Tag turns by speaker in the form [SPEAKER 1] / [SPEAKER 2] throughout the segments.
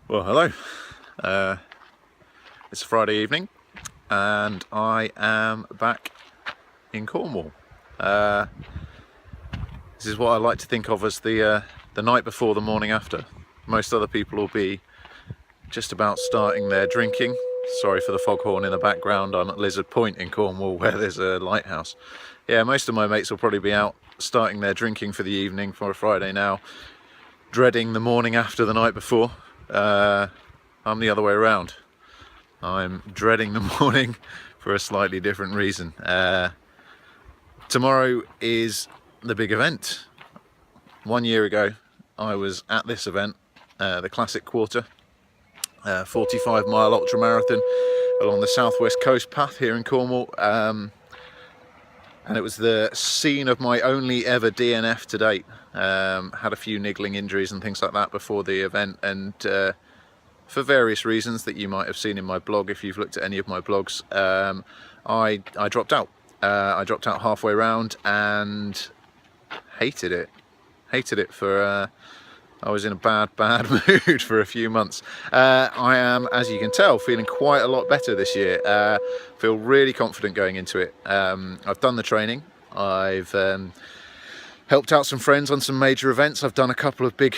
[SPEAKER 1] Well, hello. It's a Friday evening and I am back in Cornwall. This is what I like to think of as the night before the morning after. Most other people will be just about starting their drinking. Sorry for the foghorn in the background. I'm at Lizard Point in Cornwall where there's a lighthouse. Yeah, most of my mates will probably be out starting their drinking for the evening for a Friday now, dreading the morning after the night before. I'm the other way around. I'm dreading the morning for a slightly different reason. Tomorrow is the big event. 1 year ago I was at this event, the Classic Quarter, 45-mile ultra marathon along the southwest coast path here in Cornwall, and it was the scene of my only ever DNF to date. Had a few niggling injuries and things like that before the event, and for various reasons that you might have seen in my blog if you've looked at any of my blogs, I dropped out. I dropped out halfway around and hated it. For I was in a bad mood for a few months. I am, as you can tell, feeling quite a lot better this year. Feel really confident going into it. I've done the training. I've helped out some friends on some major events. I've done a couple of big,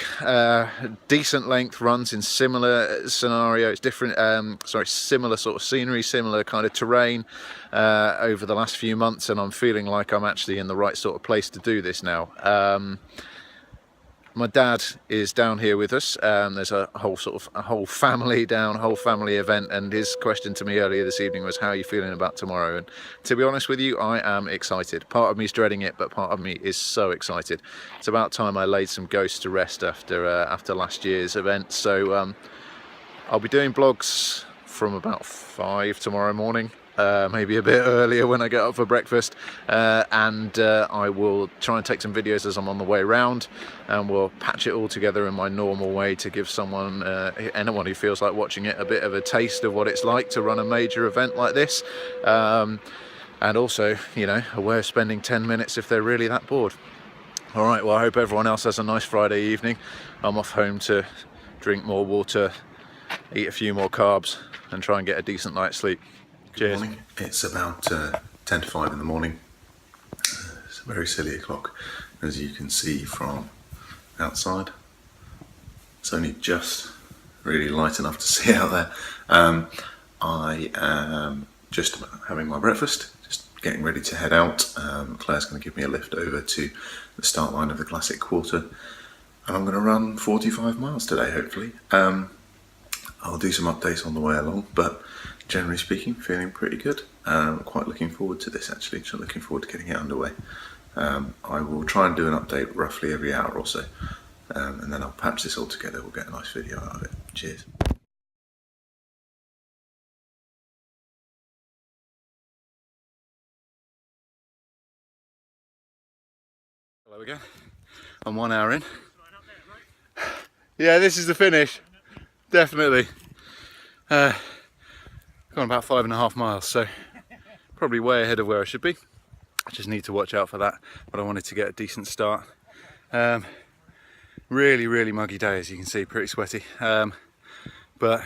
[SPEAKER 1] decent length runs in similar scenarios, similar sort of scenery, similar kind of terrain over the last few months, and I'm feeling like I'm actually in the right sort of place to do this now. My dad is down here with us. There's a whole family down, a whole family event, and his question to me earlier this evening was, how are you feeling about tomorrow? And to be honest with you, I am excited. Part of me is dreading it, but part of me is so excited. It's about time I laid some ghosts to rest after last year's event. So I'll be doing blogs from about 5 tomorrow morning. Maybe a bit earlier when I get up for breakfast, and I will try and take some videos as I'm on the way around, and we'll patch it all together in my normal way to give someone, anyone who feels like watching it, a bit of a taste of what it's like to run a major event like this, and also, you know, a way of spending 10 minutes if they're really that bored. Alright, well, I hope everyone else has a nice Friday evening. I'm off home to drink more water, eat a few more carbs, and try and get a decent night's sleep. Cheers.
[SPEAKER 2] Morning. It's about 10 to 5 in the morning. It's a very silly o'clock, as you can see from outside. It's only just really light enough to see out there. I am just about having my breakfast, just getting ready to head out. Claire's going to give me a lift over to the start line of the Classic Quarter, and I'm going to run 45 miles today, hopefully. I'll do some updates on the way along, but generally speaking, feeling pretty good. Quite looking forward to this, actually. Just looking forward to getting it underway. I will try and do an update roughly every hour or so, and then I'll patch this all together. We'll get a nice video out of it. Cheers.
[SPEAKER 1] Hello again. I'm 1 hour in. Yeah, this is the finish. Definitely. Gone about 5.5 miles, so probably way ahead of where I should be. I just need to watch out for that, but I wanted to get a decent start. Really muggy day, as you can see, pretty sweaty, but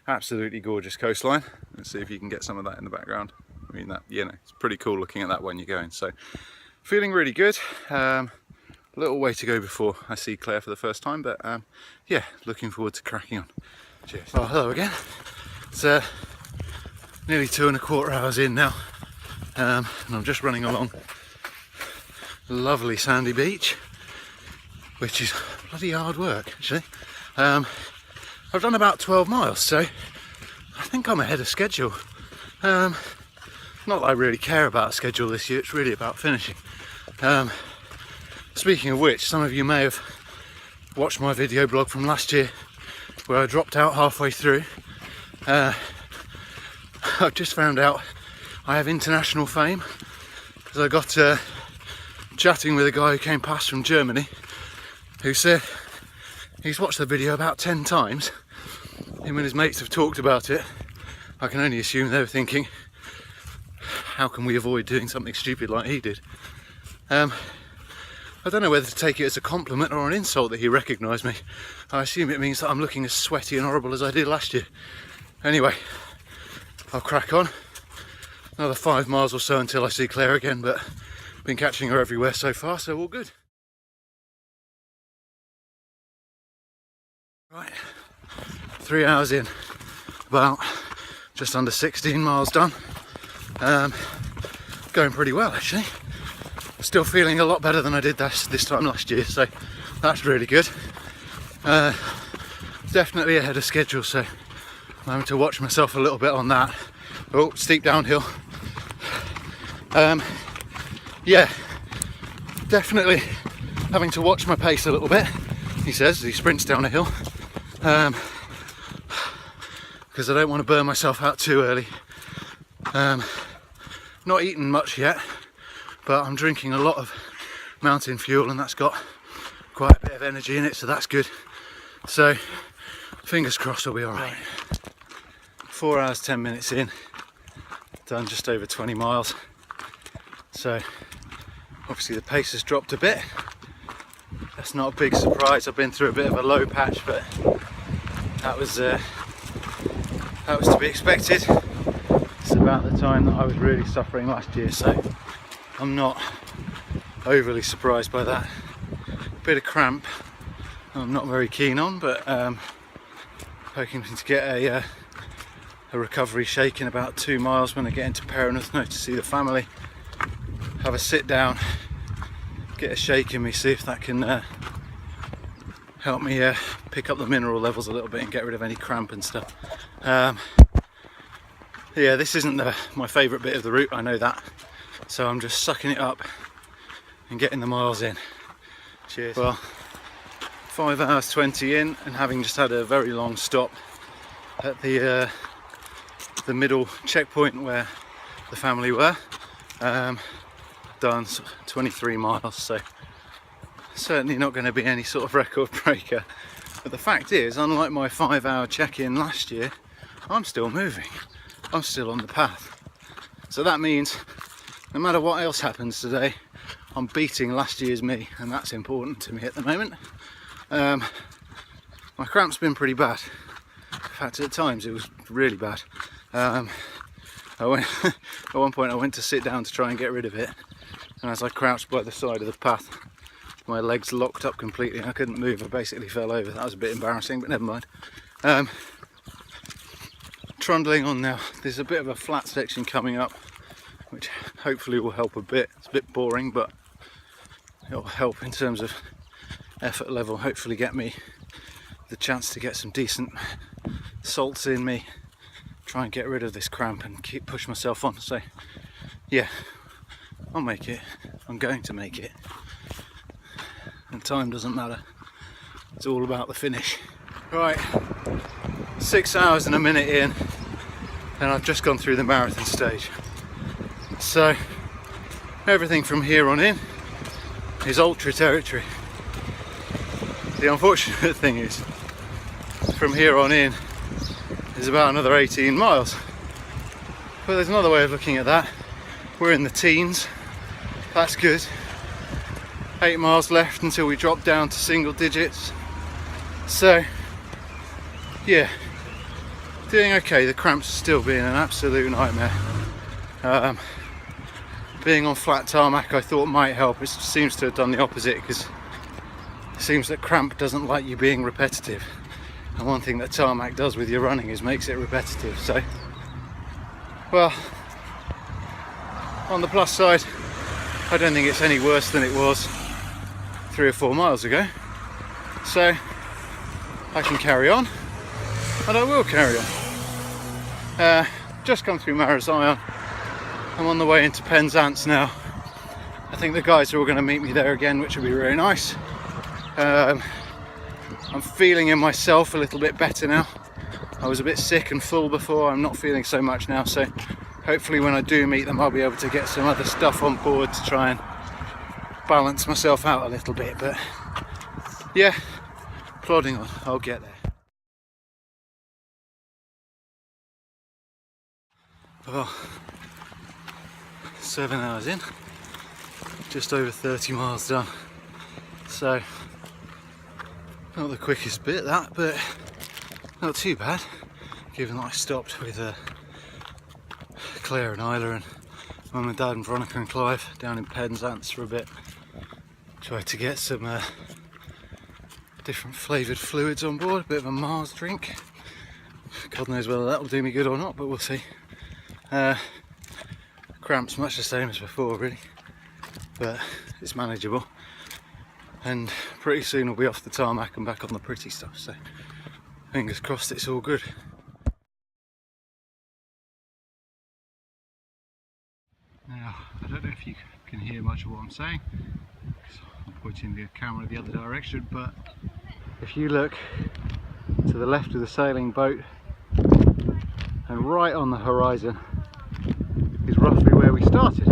[SPEAKER 1] absolutely gorgeous coastline. Let's see if you can get some of that in the background. I mean, that, you know, it's pretty cool looking at that when you're going. So feeling really good. A little way to go before I see Claire for the first time, but yeah, looking forward to cracking on. Cheers. Oh, hello again. It's nearly 2.25 hours in now, and I'm just running along a lovely sandy beach, which is bloody hard work, actually. I've done about 12 miles, so I think I'm ahead of schedule. Not that I really care about a schedule this year, it's really about finishing. Speaking of which, some of you may have watched my video blog from last year where I dropped out halfway through. I've just found out I have international fame, because I got chatting with a guy who came past from Germany, who said he's watched the video about 10 times. Him and his mates have talked about it. I can only assume they were thinking, how can we avoid doing something stupid like he did?
[SPEAKER 3] I don't know whether to take it as a compliment or an insult that he recognised me. I assume it means that I'm looking as sweaty and horrible as I did last year. Anyway, I'll crack on. Another 5 miles or so until I see Claire again, but been catching her everywhere so far, so all good. Right, 3 hours in, about just under 16 miles done. Going pretty well actually. Still feeling a lot better than I did this time last year, so that's really good. Definitely ahead of schedule, so I'm having to watch myself a little bit on that. Oh, steep downhill. Yeah, definitely having to watch my pace a little bit, he says as he sprints down a hill, because I don't want to burn myself out too early. Not eaten much yet, but I'm drinking a lot of mountain fuel and that's got quite a bit of energy in it, so that's good. So fingers crossed I'll be alright. 4 hours 10 minutes in, done just over 20 miles. So obviously the pace has dropped a bit. That's not a big surprise. I've been through a bit of a low patch, but that was to be expected. It's about the time that I was really suffering last year, so I'm not overly surprised by that. Bit of cramp I'm not very keen on, but hoping to get a recovery shake in about 2 miles when I get into Perranus to see the family. Have a sit down, get a shake in me, see if that can help me pick up the mineral levels a little bit and get rid of any cramp and stuff. Yeah, this isn't my favourite bit of the route, I know that, so I'm just sucking it up and getting the miles in. Cheers. Well, 5 hours 20 in, and having just had a very long stop at the middle checkpoint where the family were, done 23 miles, so certainly not going to be any sort of record breaker. But the fact is, unlike my 5 hour check-in last year, I'm still moving. I'm still on the path. So that means no matter what else happens today, I'm beating last year's me, and that's important to me at the moment. My cramp's been pretty bad. In fact, at times it was really bad. At one point I went to sit down to try and get rid of it, and as I crouched by the side of the path, my legs locked up completely. I couldn't move. I basically fell over. That was a bit embarrassing, but never mind. Trundling on now. There's a bit of a flat section coming up, which hopefully will help a bit. It's a bit boring, but it'll help in terms of effort level. Hopefully get me the chance to get some decent salts in me, try and get rid of this cramp and push myself on. So yeah, I'll make it. I'm going to make it, and time doesn't matter. It's all about the finish. Right, 6 hours and a minute in, and I've just gone through the marathon stage. So everything from here on in is ultra territory. The unfortunate thing is, from here on in is about another 18 miles. But there's another way of looking at that. We're in the teens. That's good. 8 miles left until we drop down to single digits. So yeah, doing okay. The cramps are still being an absolute nightmare. Being on flat tarmac I thought might help. It seems to have done the opposite, because it seems that cramp doesn't like you being repetitive, and one thing that tarmac does with your running is makes it repetitive. So, well, on the plus side, I don't think it's any worse than it was 3 or 4 miles ago, so I can carry on, and I will carry on. Just come through Marazion. I'm on the way into Penzance now. I think the guys are all going to meet me there again, which will be really nice. I'm feeling in myself a little bit better now. I was a bit sick and full before. I'm not feeling so much now, so hopefully when I do meet them I'll be able to get some other stuff on board to try and balance myself out a little bit. But yeah, plodding on, I'll get there. Well, 7 hours in, just over 30 miles done. So not the quickest bit that, but not too bad, given that I stopped with Claire and Isla and Mum and Dad and Veronica and Clive down in Penzance for a bit. Tried to get some different flavoured fluids on board, a bit of a Mars drink. God knows whether that will do me good or not, but we'll see. Cramps much the same as before really, but it's manageable. And pretty soon we'll be off the tarmac and back on the pretty stuff, so fingers crossed it's all good. Now, I don't know if you can hear much of what I'm saying, I'm pointing the camera the other direction, but if you look to the left of the sailing boat and right on the horizon is roughly where we started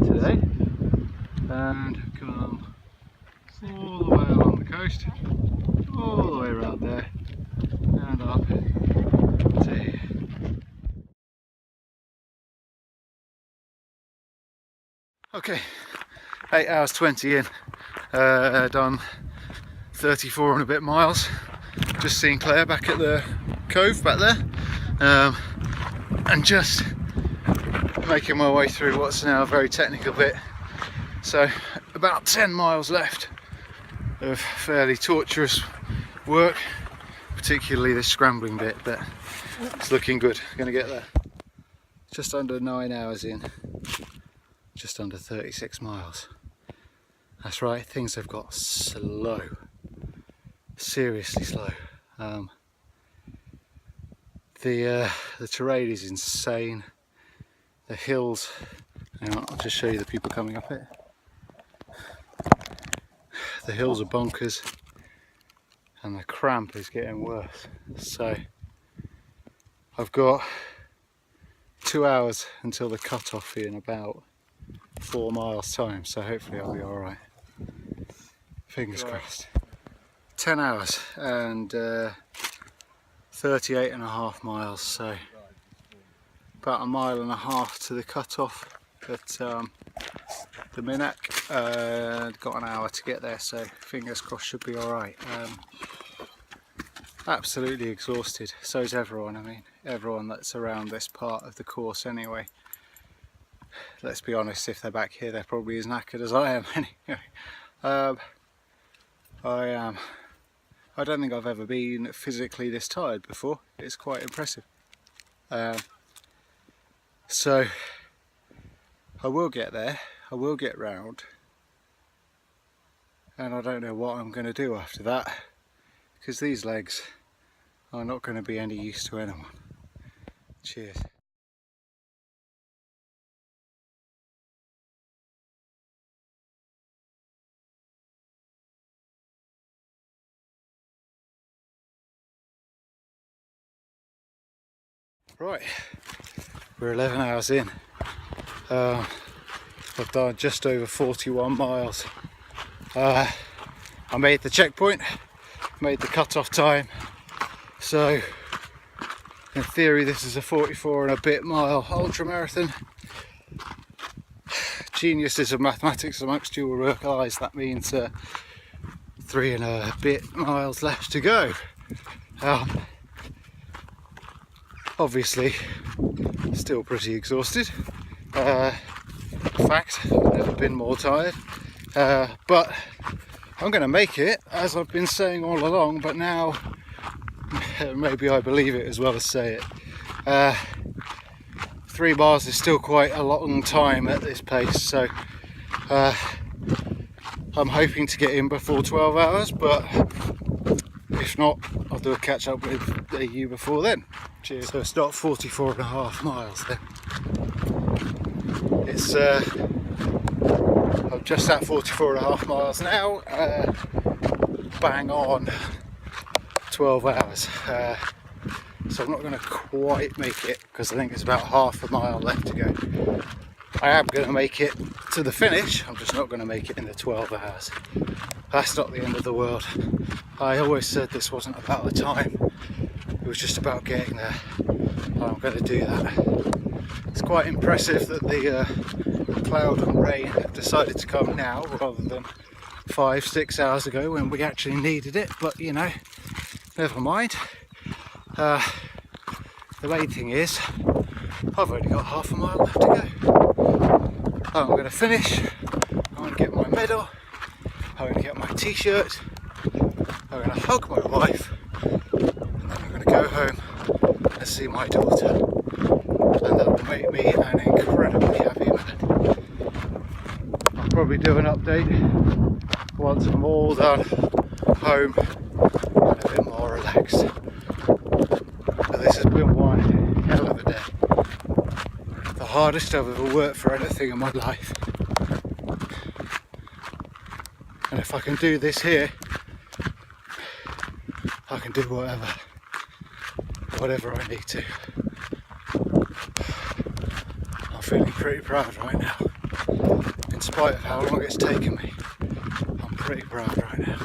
[SPEAKER 3] today, and come all the way along the coast, all the way around there and up to here. Okay, 8 hours 20 in, done 34 and a bit miles. Just seen Claire back at the cove back there, and just making my way through what's now a very technical bit. So about 10 miles left of fairly torturous work, particularly this scrambling bit, but it's looking good. Gonna get there. Just under 9 hours in, just under 36 miles. That's right, things have got slow, seriously slow. The terrain is insane. The hills, hang on, I'll just show you the people coming up it. The hills are bonkers and the cramp is getting worse. So I've got 2 hours until the cut-off in about 4 miles time, so hopefully I'll be alright. Fingers crossed. 10 hours and 38.5 miles, so about 1.5 miles to the cut-off at the Minack. Got an hour to get there, so fingers crossed should be alright. Absolutely exhausted, so is everyone. I mean, everyone that's around this part of the course anyway. Let's be honest, if they're back here they're probably as knackered as I am anyway. I am. I don't think I've ever been physically this tired before. It's quite impressive. So I will get there, I will get round, and I don't know what I'm going to do after that, because these legs are not going to be any use to anyone. Cheers. Right, we're 11 hours in. I've done just over 41 miles. I made the checkpoint, made the cut-off time, so in theory this is a 44 and a bit mile ultra marathon. Geniuses of mathematics amongst you will realise that means 3 and a bit miles left to go. Obviously still pretty exhausted. In fact, I've never been more tired, but I'm going to make it, as I've been saying all along, but now maybe I believe it as well as say it. 3 miles is still quite a long time at this pace, so I'm hoping to get in before 12 hours, but if not, I'll do a catch up with you before then. Cheers. So it's not 44.5 miles then. It's I'm just at 44.5 miles now, bang on 12 hours. So I'm not going to quite make it, because I think it's about half a mile left to go. I am going to make it to the finish, I'm just not going to make it in the 12 hours. That's not the end of the world. I always said this wasn't about the time, it was just about getting there. I'm going to do that. It's quite impressive that the cloud and rain have decided to come now rather than 5-6 hours ago when we actually needed it, but you know, never mind. The main thing is I've only got half a mile left to go. I'm going to finish, I'm going to get my medal, I'm going to get my t-shirt, I'm going to hug my wife, and then I'm going to go home and see my daughter, and that will make me an incredibly happy man. I'll probably do an update once I'm all done, home, and a bit more relaxed. But this has been one hell of a day. The hardest I've ever worked for anything in my life. And if I can do this here, I can do whatever I need to. I'm feeling pretty proud right now. In spite of how long it's taken me, I'm pretty proud right now.